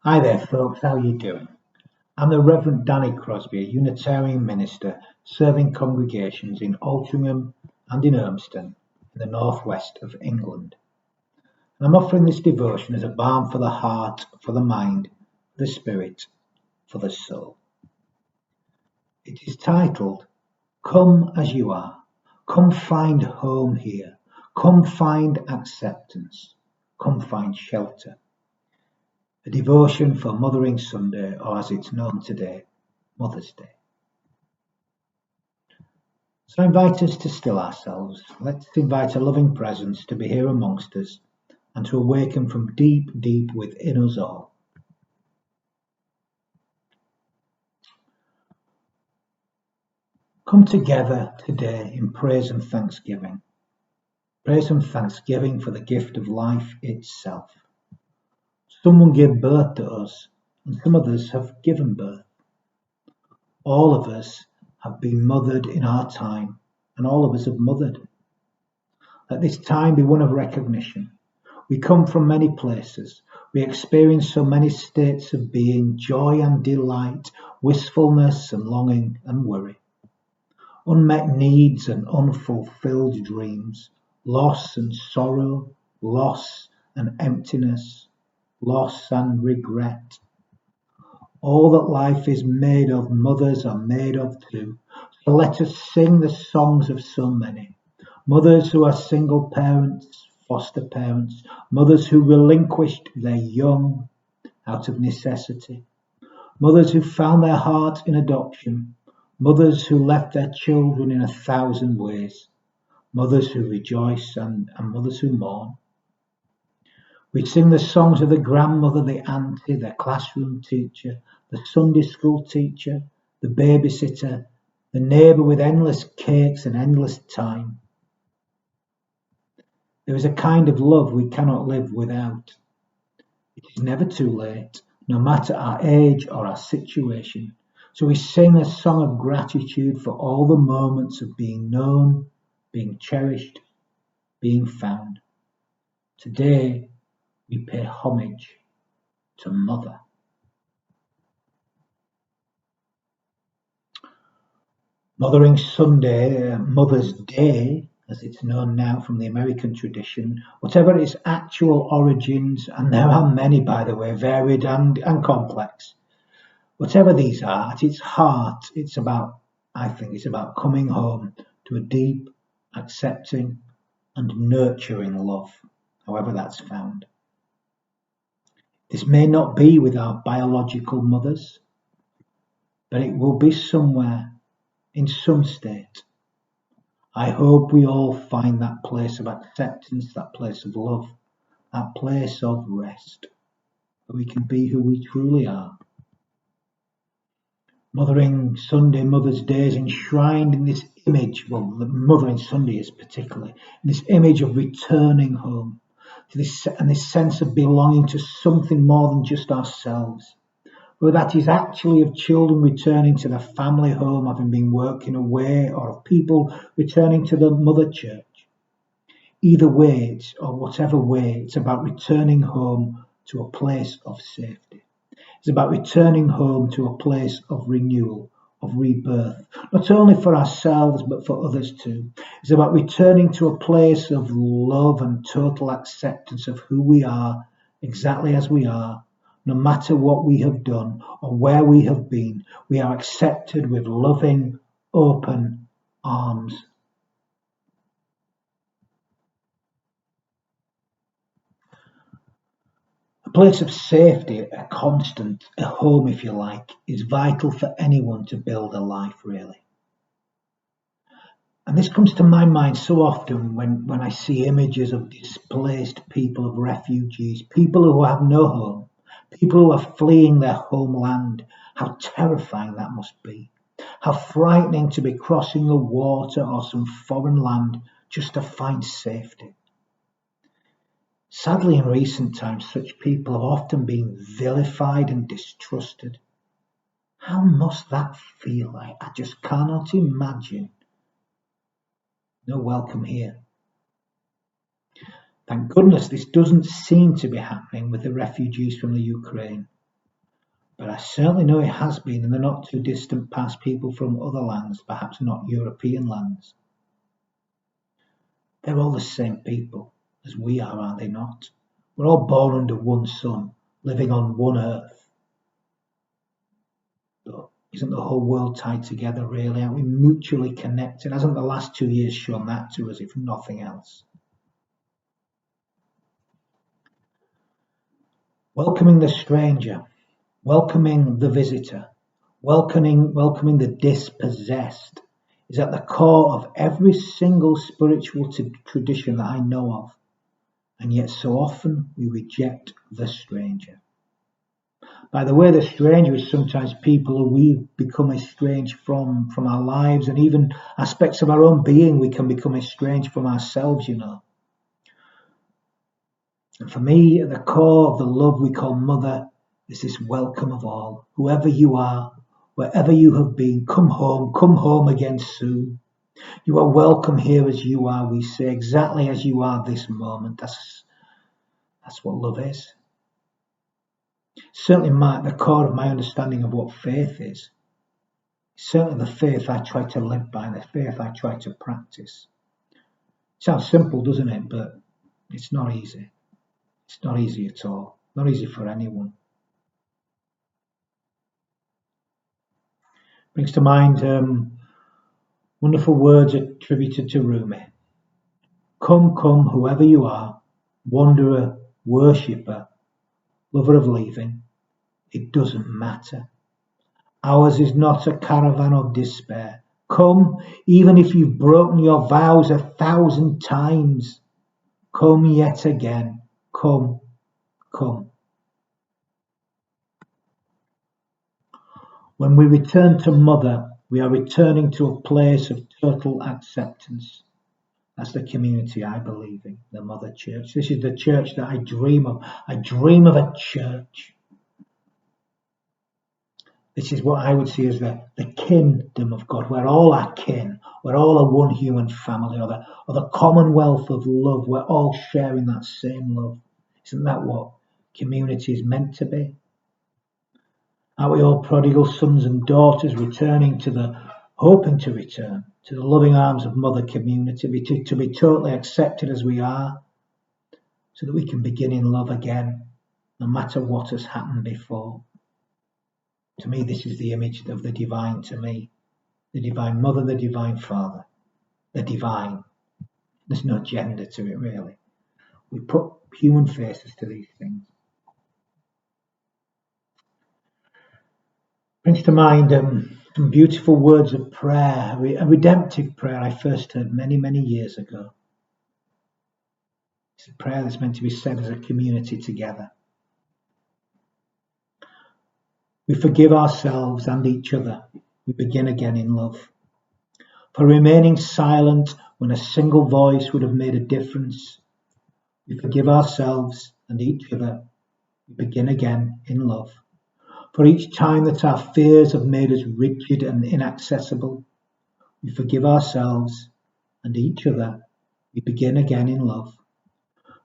Hi there, folks. How are you doing? I'm the Reverend Danny Crosby, a Unitarian minister serving congregations in Altrincham and in Urmston in the northwest of England. And I'm offering this devotion as a balm for the heart, for the mind, for the spirit, for the soul. It is titled, Come as You Are. Come find home here. Come find acceptance. Come find shelter. A devotion for Mothering Sunday, or as it's known today, Mother's Day. So I invite us to still ourselves. Let's invite a loving presence to be here amongst us and to awaken from deep, deep within us all. Come together today in praise and thanksgiving. Praise and thanksgiving for the gift of life itself. Someone gave birth to us, and some of us have given birth. All of us have been mothered in our time, and all of us have mothered. Let this time be one of recognition. We come from many places. We experience so many states of being, joy and delight, wistfulness and longing and worry, unmet needs and unfulfilled dreams, loss and sorrow, loss and emptiness, loss and regret. All that life is made of, mothers are made of too. So let us sing the songs of so many. Mothers who are single parents, foster parents, mothers who relinquished their young out of necessity, mothers who found their heart in adoption, mothers who left their children in 1,000 ways, mothers who rejoice and mothers who mourn. We sing the songs of the grandmother, the auntie, the classroom teacher, the Sunday school teacher, the babysitter, the neighbour with endless cakes and endless time. There is a kind of love we cannot live without. It is never too late, no matter our age or our situation. So we sing a song of gratitude for all the moments of being known, being cherished, being found. Today, we pay homage to Mother. Mothering Sunday, Mother's Day, as it's known now from the American tradition, whatever its actual origins, and there are many, by the way, varied and complex, whatever these are, at its heart, I think it's about coming home to a deep, accepting, and nurturing love, however that's found. This may not be with our biological mothers, but it will be somewhere, in some state. I hope we all find that place of acceptance, that place of love, that place of rest, where we can be who we truly are. Mothering Sunday, Mother's Day is enshrined in this image, well, the Mothering Sunday is particularly, in this image of returning home, to this sense of belonging to something more than just ourselves. Whether that is actually of children returning to their family home having been working away, or of people returning to the mother church. Either way, or whatever way, it's about returning home to a place of safety. It's about returning home to a place of renewal, of rebirth, not only for ourselves but for others too. It's about returning to a place of love and total acceptance of who we are, exactly as we are. No matter what we have done or where we have been, we are accepted with loving, open arms. A place of safety, a constant, a home if you like, is vital for anyone to build a life really. And this comes to my mind so often when I see images of displaced people, of refugees, people who have no home, people who are fleeing their homeland. How terrifying that must be. How frightening to be crossing the water or some foreign land just to find safety. Sadly, in recent times, such people have often been vilified and distrusted. How must that feel? I just cannot imagine. No welcome here. Thank goodness this doesn't seem to be happening with the refugees from the Ukraine. But I certainly know it has been in the not too distant past people from other lands, perhaps not European lands. They're all the same people as we are, are they not? We're all born under one sun, living on one earth. But isn't the whole world tied together, really? Aren't we mutually connected? Hasn't the last 2 years shown that to us, if nothing else? Welcoming the stranger, welcoming the visitor, welcoming the dispossessed is at the core of every single spiritual tradition that I know of. And yet so often we reject the stranger. By the way, the stranger is sometimes people who we become estranged from our lives, and even aspects of our own being we can become estranged from ourselves, you know. And for me, at the core of the love we call mother is this welcome of all. Whoever you are, wherever you have been, come home again soon. You are welcome here as you are, we say, exactly as you are this moment. That's what love is. Certainly the core of my understanding of what faith is. Certainly the faith I try to live by, the faith I try to practice. Sounds simple, doesn't it? But it's not easy. It's not easy at all. Not easy for anyone. Brings to mind wonderful words attributed to Rumi. Come, whoever you are, wanderer, worshipper, lover of leaving, it doesn't matter. Ours is not a caravan of despair. Come, even if you've broken your vows 1,000 times. Come yet again. Come. When we return to Mother, we are returning to a place of total acceptance. That's the community I believe in, the Mother Church. This is the church that I dream of. I dream of a church. This is what I would see as the kingdom of God. We're all our kin. We're all a one human family, or the commonwealth of love. We're all sharing that same love. Isn't that what community is meant to be? Aren't we all prodigal sons and daughters hoping to return to the loving arms of Mother Community, to be totally accepted as we are, so that we can begin in love again, no matter what has happened before? To me, this is the image of the divine to me. The divine mother, the divine father, the divine. There's no gender to it, really. We put human faces to these things. Brings to mind some beautiful words of prayer, a redemptive prayer I first heard many, many years ago. It's a prayer that's meant to be said as a community together. We forgive ourselves and each other. We begin again in love. For remaining silent when a single voice would have made a difference, we forgive ourselves and each other. We begin again in love. For each time that our fears have made us rigid and inaccessible, we forgive ourselves and each other. We begin again in love.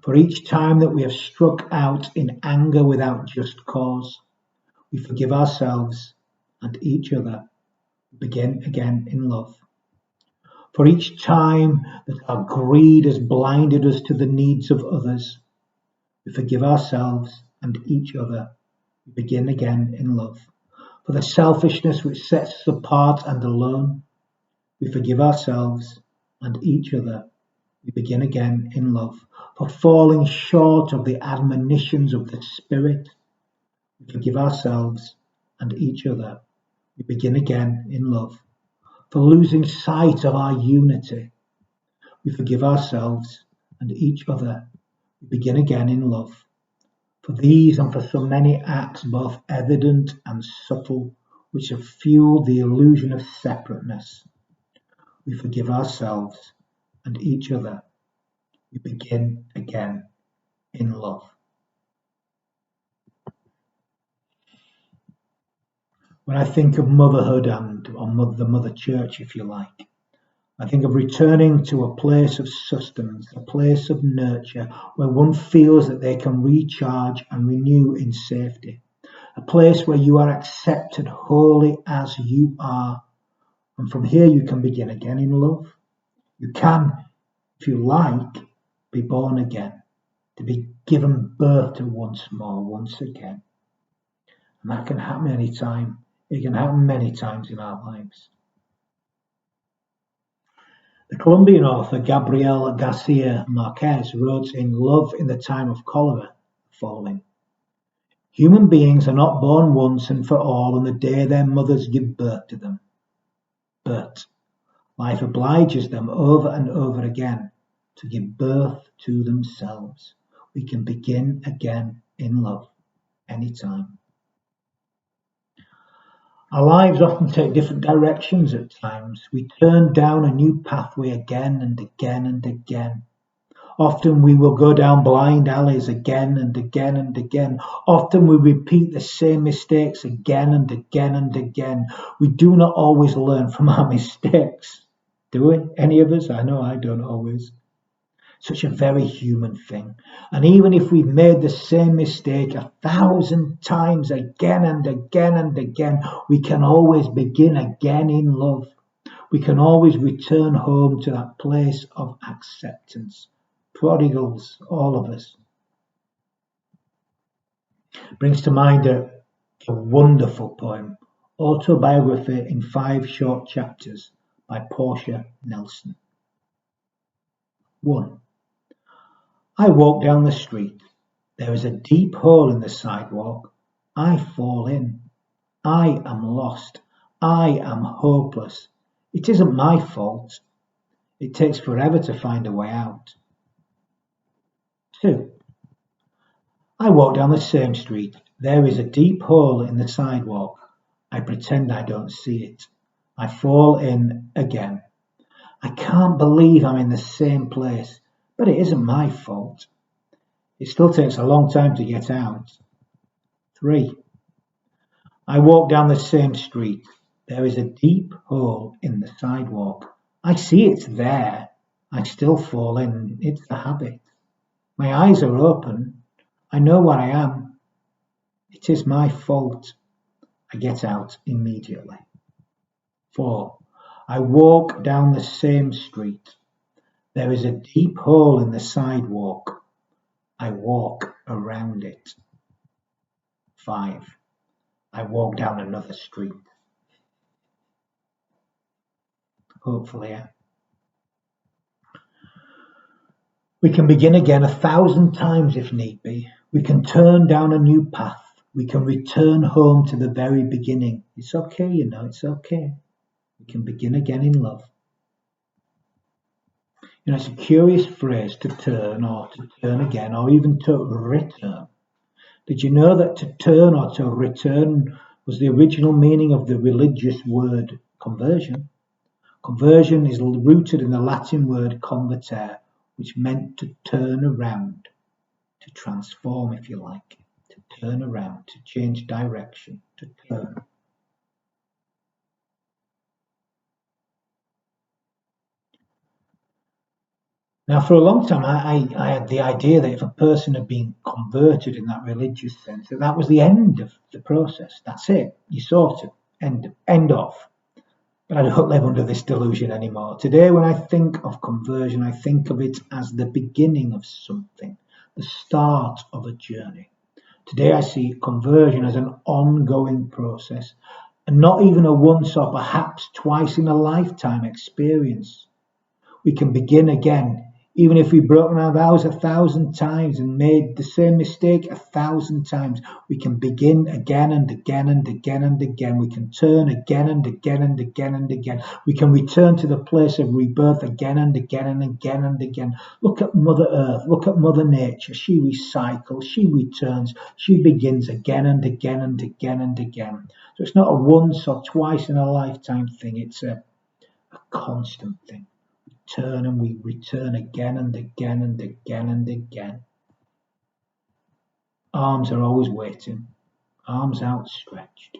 For each time that we have struck out in anger without just cause, we forgive ourselves and each other. We begin again in love. For each time that our greed has blinded us to the needs of others, we forgive ourselves and each other. We begin again in love. For the selfishness which sets us apart and alone, we forgive ourselves and each other. We begin again in love. For falling short of the admonitions of the Spirit, we forgive ourselves and each other. We begin again in love. For losing sight of our unity, we forgive ourselves and each other. We begin again in love. For these and for so many acts, both evident and subtle, which have fueled the illusion of separateness, we forgive ourselves and each other. We begin again in love. When I think of motherhood or the Mother Church, if you like, I think of returning to a place of sustenance, a place of nurture, where one feels that they can recharge and renew in safety. a place where you are accepted wholly as you are. And from here you can begin again in love. You can, if you like, be born again, to be given birth to once more, once again. And that can happen any time. It can happen many times in our lives. The Colombian author Gabriel Garcia Marquez wrote in Love in the Time of Cholera the following: human beings are not born once and for all on the day their mothers give birth to them, but life obliges them over and over again to give birth to themselves. We can begin again in love anytime. Our lives often take different directions at times. We turn down a new pathway again and again and again. Often we will go down blind alleys again and again and again. Often we repeat the same mistakes again and again and again. We do not always learn from our mistakes, do we? Any of us? I know I don't always. Such a very human thing. And even if we've made the same mistake 1,000 times again and again and again, we can always begin again in love. We can always return home to that place of acceptance. Prodigals, all of us. Brings to mind a wonderful poem, Autobiography in 5 Short Chapters by Portia Nelson. 1. I walk down the street. There is a deep hole in the sidewalk. I fall in. I am lost. I am hopeless. It isn't my fault. It takes forever to find a way out. 2. I walk down the same street. There is a deep hole in the sidewalk. I pretend I don't see it. I fall in again. I can't believe I'm in the same place, but it isn't my fault. It still takes a long time to get out. 3. I walk down the same street. There is a deep hole in the sidewalk. I see it's there. I still fall in. It's the habit. My eyes are open. I know where I am. It is my fault. I get out immediately. 4. I walk down the same street. There is a deep hole in the sidewalk. I walk around it. 5. I walk down another street. Hopefully, yeah. We can begin again 1,000 times if need be. We can turn down a new path. We can return home to the very beginning. It's okay, it's okay. We can begin again in love. It's a curious phrase, to turn or to turn again or even to return. Did you know that to turn or to return was the original meaning of the religious word conversion? Conversion is rooted in the Latin word convertere, which meant to turn around, to transform, if you like, to turn around, to change direction, to turn. Now, for a long time, I had the idea that if a person had been converted in that religious sense, that was the end of the process. That's it. You sort it. End off. But I don't live under this delusion anymore. Today, when I think of conversion, I think of it as the beginning of something, the start of a journey. Today, I see conversion as an ongoing process, and not even a once or perhaps twice in a lifetime experience. We can begin again, even if we've broken our vows 1,000 times and made the same mistake 1,000 times. We can begin again and again and again and again. We can turn again and again and again and again. We can return to the place of rebirth again and again and again and again. Look at Mother Earth. Look at Mother Nature. She recycles. She returns. She begins again and again and again and again. So it's not a once or twice in a lifetime thing. It's a constant thing. Turn and we return again and again and again and again. Arms are always waiting, arms outstretched.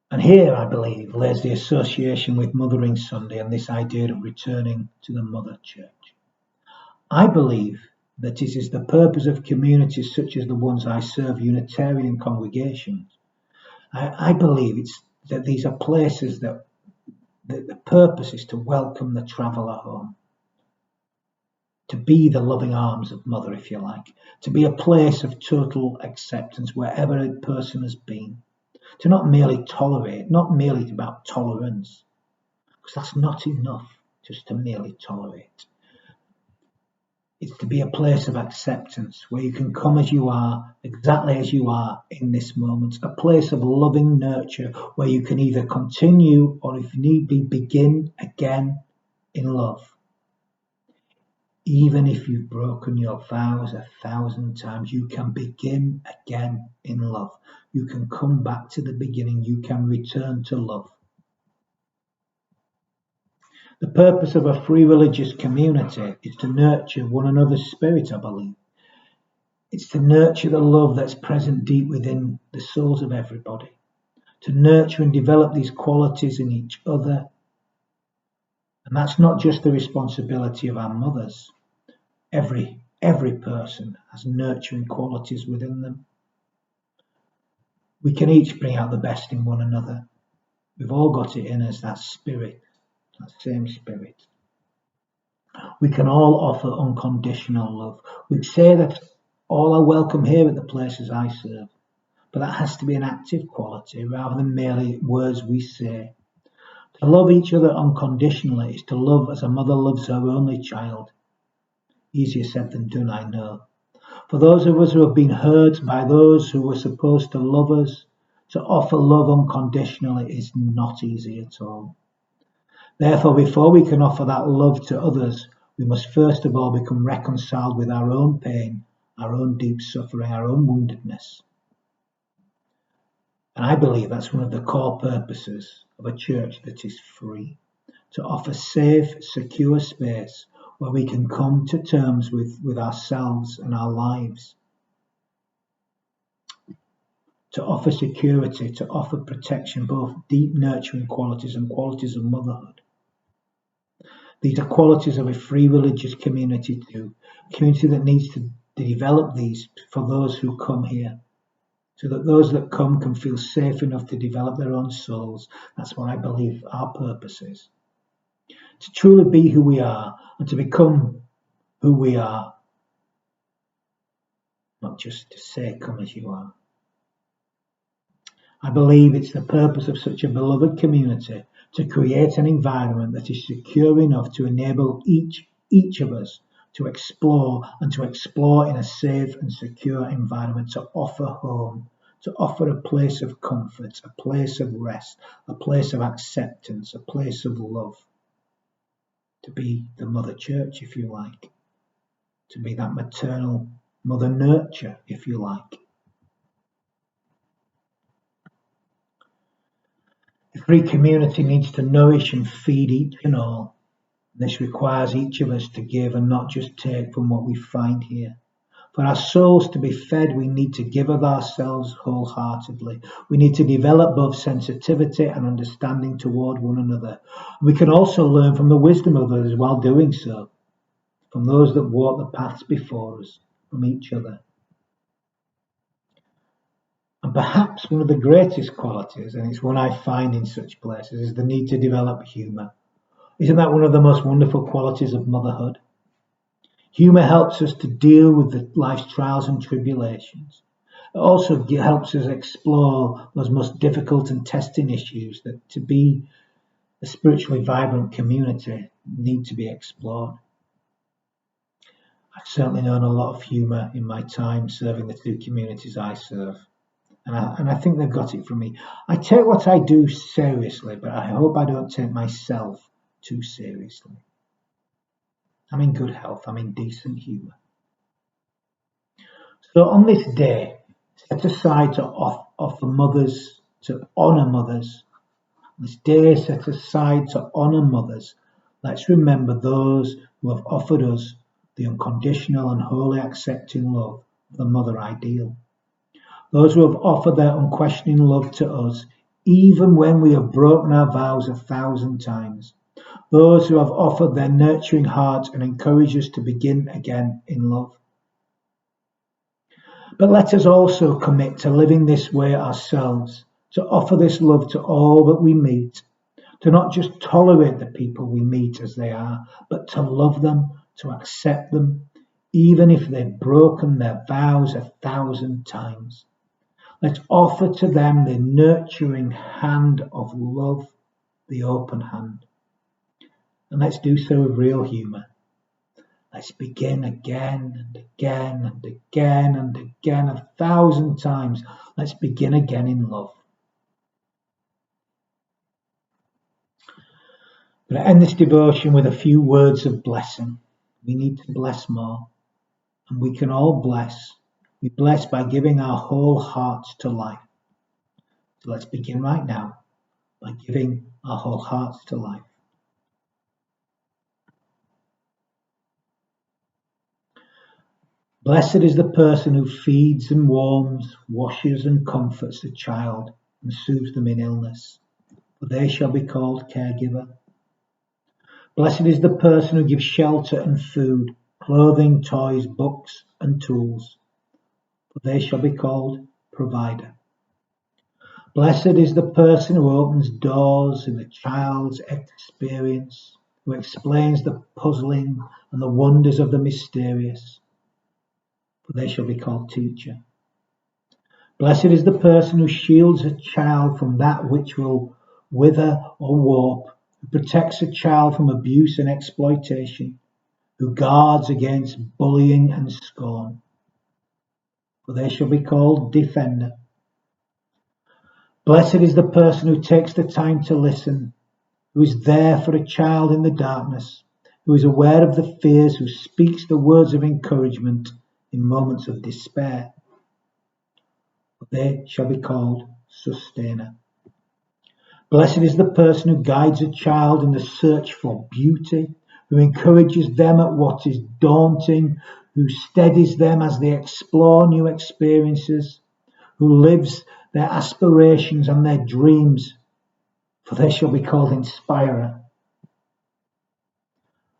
And here, I believe, lays the association with Mothering Sunday and this idea of returning to the Mother Church. I believe That is the purpose of communities such as the ones I serve, Unitarian congregations. I believe it's that these are places that the purpose is to welcome the traveller home, to be the loving arms of Mother, if you like, to be a place of total acceptance wherever a person has been, to not merely tolerate, not merely about tolerance, because that's not enough just to merely tolerate. It's to be a place of acceptance where you can come as you are, exactly as you are in this moment, a place of loving nurture where you can either continue or, if need be, begin again in love. Even if you've broken your vows 1,000 times, you can begin again in love. You can come back to the beginning. You can return to love. The purpose of a free religious community is to nurture one another's spirit, I believe. It's to nurture the love that's present deep within the souls of everybody. To nurture and develop these qualities in each other. And that's not just the responsibility of our mothers. Every person has nurturing qualities within them. We can each bring out the best in one another. We've all got it in us, that spirit, that same spirit. We can all offer unconditional love. We say that all are welcome here at the places I serve, but that has to be an active quality rather than merely words we say. To love each other unconditionally is to love as a mother loves her only child. Easier said than done, I know. For those of us who have been hurt by those who were supposed to love us, to offer love unconditionally is not easy at all. Therefore, before we can offer that love to others, we must first of all become reconciled with our own pain, our own deep suffering, our own woundedness. And I believe that's one of the core purposes of a church that is free, to offer safe, secure space where we can come to terms with ourselves and our lives, to offer security, to offer protection, both deep nurturing qualities and qualities of motherhood. These are qualities of a free religious community too, a community that needs to develop these for those who come here, so that those that come can feel safe enough to develop their own souls. That's what I believe our purpose is. To truly be who we are and to become who we are, not just to say, come as you are. I believe it's the purpose of such a beloved community to create an environment that is secure enough to enable each of us to explore in a safe and secure environment, to offer home, to offer a place of comfort, a place of rest, a place of acceptance, a place of love. To be the mother church, if you like. To be that maternal mother nurture, if you like. The free community needs to nourish and feed each and all. This requires each of us to give and not just take from what we find here. For our souls to be fed, we need to give of ourselves wholeheartedly. We need to develop both sensitivity and understanding toward one another. We can also learn from the wisdom of others while doing so, from those that walk the paths before us, from each other. And perhaps one of the greatest qualities, and it's one I find in such places, is the need to develop humour. Isn't that one of the most wonderful qualities of motherhood? Humour helps us to deal with life's trials and tribulations. It also helps us explore those most difficult and testing issues that, to be a spiritually vibrant community, need to be explored. I've certainly known a lot of humour in my time serving the two communities I serve. And I think they've got it from me. I take what I do seriously, but I hope I don't take myself too seriously. I'm in good health. I'm in decent humour. So on this day, set aside to offer mothers, to honour mothers. This day set aside to honour mothers. Let's remember those who have offered us the unconditional and wholly accepting love of the mother ideal. Those who have offered their unquestioning love to us, even when we have broken our vows 1,000 times. Those who have offered their nurturing heart and encouraged us to begin again in love. But let us also commit to living this way ourselves, to offer this love to all that we meet, to not just tolerate the people we meet as they are, but to love them, to accept them, even if they've broken their vows 1,000 times. Let's offer to them the nurturing hand of love, the open hand. And let's do so with real humour. Let's begin again and again and again and again 1,000 times. Let's begin again in love. I'm going to end this devotion with a few words of blessing. We need to bless more. And we can all bless. We bless by giving our whole hearts to life. So let's begin right now by giving our whole hearts to life. Blessed is the person who feeds and warms, washes and comforts the child and soothes them in illness, for they shall be called caregiver. Blessed is the person who gives shelter and food, clothing, toys, books and tools, for they shall be called provider. Blessed is the person who opens doors in the child's experience, who explains the puzzling and the wonders of the mysterious, for they shall be called teacher. Blessed is the person who shields a child from that which will wither or warp, who protects a child from abuse and exploitation, who guards against bullying and scorn, for they shall be called defender. Blessed is the person who takes the time to listen, who is there for a child in the darkness, who is aware of the fears, who speaks the words of encouragement in moments of despair. For they shall be called sustainer. Blessed is the person who guides a child in the search for beauty, who encourages them at what is daunting, who steadies them as they explore new experiences, who lives their aspirations and their dreams, for they shall be called inspirer.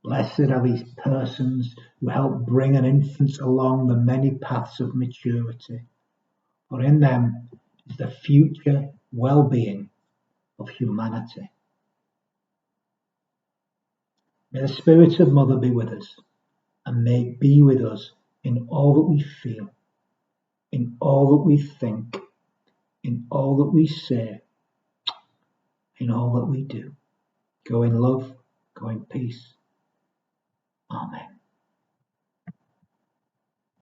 Blessed are these persons who help bring an infant along the many paths of maturity, for in them is the future well-being of humanity. May the Spirit of Mother be with us, and may it be with us in all that we feel, in all that we think, in all that we say, in all that we do. Go in love, go in peace. Amen.